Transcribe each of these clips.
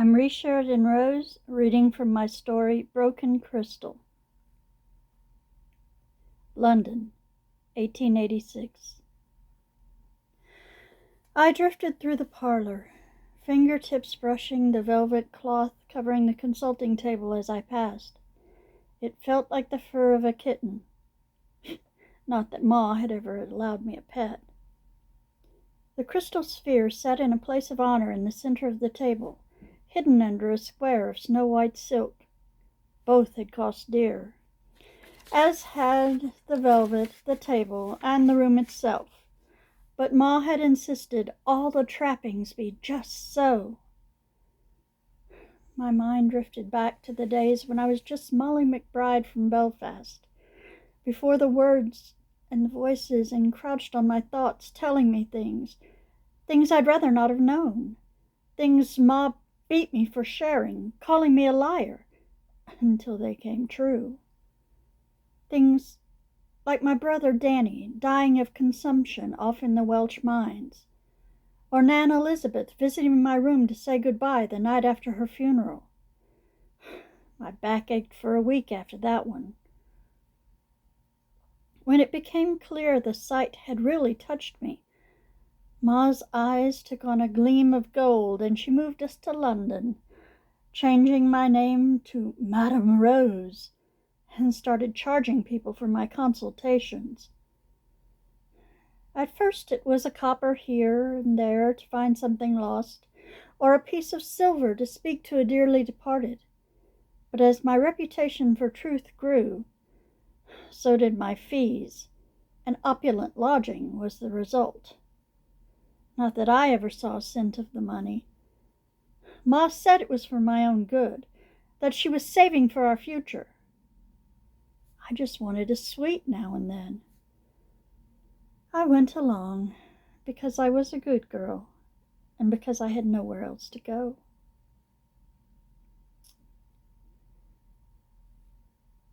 I'm Sheridan Rose, reading from my story Broken Crystal. London, 1886. I drifted through the parlor, fingertips brushing the velvet cloth covering the consulting table as I passed. It felt like the fur of a kitten. Not that Ma had ever allowed me a pet. The crystal sphere sat in a place of honor in the center of the table, hidden under a square of snow-white silk. Both had cost dear, as had the velvet, the table, and the room itself. But Ma had insisted all the trappings be just so. My mind drifted back to the days when I was just Molly McBride from Belfast, before the words and the voices encroached on my thoughts, telling me things I'd rather not have known, things Ma beat me for sharing, calling me a liar, until they came true. Things like my brother Danny dying of consumption off in the Welsh mines, or Nan Elizabeth visiting my room to say goodbye the night after her funeral. My back ached for a week after that one. When it became clear the sight had really touched me, Ma's eyes took on a gleam of gold, and she moved us to London, changing my name to Madame Rose, and started charging people for my consultations. At first it was a copper here and there to find something lost, or a piece of silver to speak to a dearly departed. But as my reputation for truth grew, so did my fees, and opulent lodging was the result. Not that I ever saw a cent of the money. Ma said it was for my own good, that she was saving for our future. I just wanted a sweet now and then. I went along because I was a good girl and because I had nowhere else to go.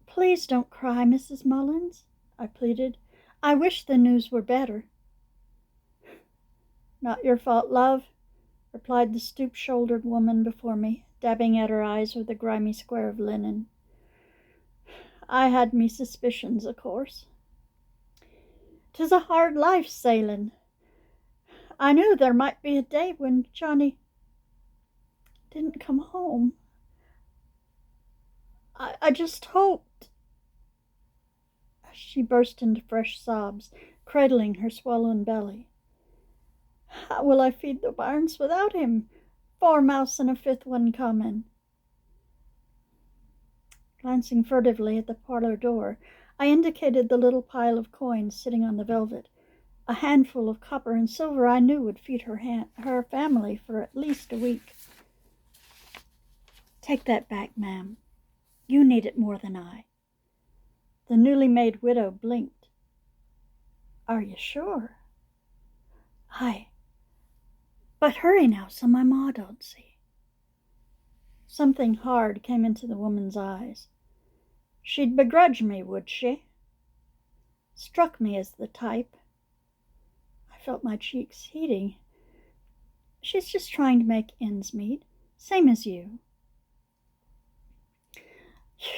"Please don't cry, Mrs. Mullins," I pleaded. "I wish the news were better." "Not your fault, love," replied the stoop-shouldered woman before me, dabbing at her eyes with a grimy square of linen. "I had me suspicions, of course. 'Tis a hard life, sailing. I knew there might be a day when Johnny didn't come home. I just hoped—" She burst into fresh sobs, cradling her swollen belly. "How will I feed the bairns without him? 4 mouse and a 5th one coming." Glancing furtively at the parlor door, I indicated the little pile of coins sitting on the velvet. A handful of copper and silver I knew would feed her family for at least a week. "Take that back, ma'am. You need it more than I." The newly made widow blinked. "Are you sure?" "Aye. But hurry now, so my ma don't see." Something hard came into the woman's eyes. She'd begrudge me, would she? Struck me as the type. I felt my cheeks heating. "She's just trying to make ends meet, same as you."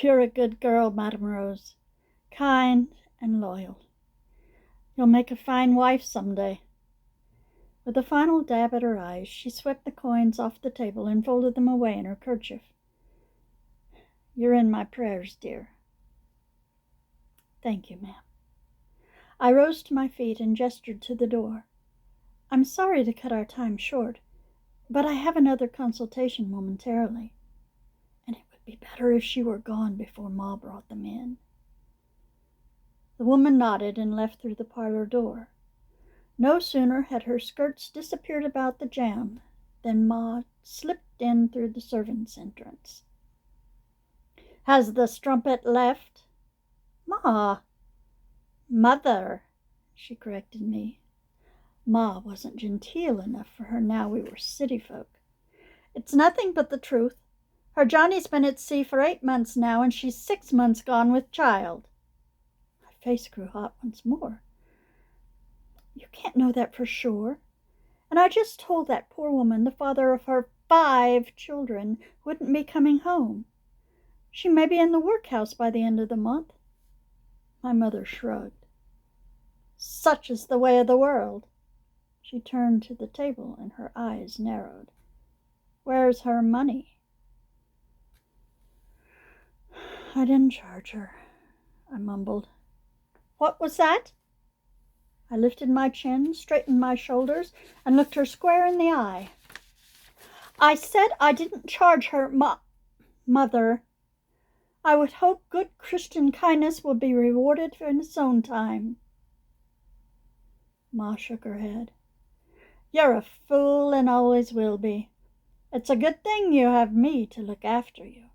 "You're a good girl, Madame Rose, kind and loyal. You'll make a fine wife some day." With a final dab at her eyes, she swept the coins off the table and folded them away in her kerchief. "You're in my prayers, dear." "Thank you, ma'am." I rose to my feet and gestured to the door. "I'm sorry to cut our time short, but I have another consultation momentarily, and it would be better if she were gone before Ma brought them in." The woman nodded and left through the parlor door. No sooner had her skirts disappeared about the jamb than Ma slipped in through the servants' entrance. "Has the strumpet left?" "Ma." "Mother," she corrected me. Ma wasn't genteel enough for her now we were city folk. "It's nothing but the truth. Her Johnny's been at sea for 8 months now, and she's 6 months gone with child." My face grew hot once more. "You can't know that for sure. And I just told that poor woman the father of her 5 children wouldn't be coming home. She may be in the workhouse by the end of the month." My mother shrugged. "Such is the way of the world." She turned to the table and her eyes narrowed. "Where's her money?" "I didn't charge her," I mumbled. "What was that?" I lifted my chin, straightened my shoulders, and looked her square in the eye. "I said I didn't charge her, Mother. I would hope good Christian kindness will be rewarded in its own time." Ma shook her head. "You're a fool and always will be. It's a good thing you have me to look after you."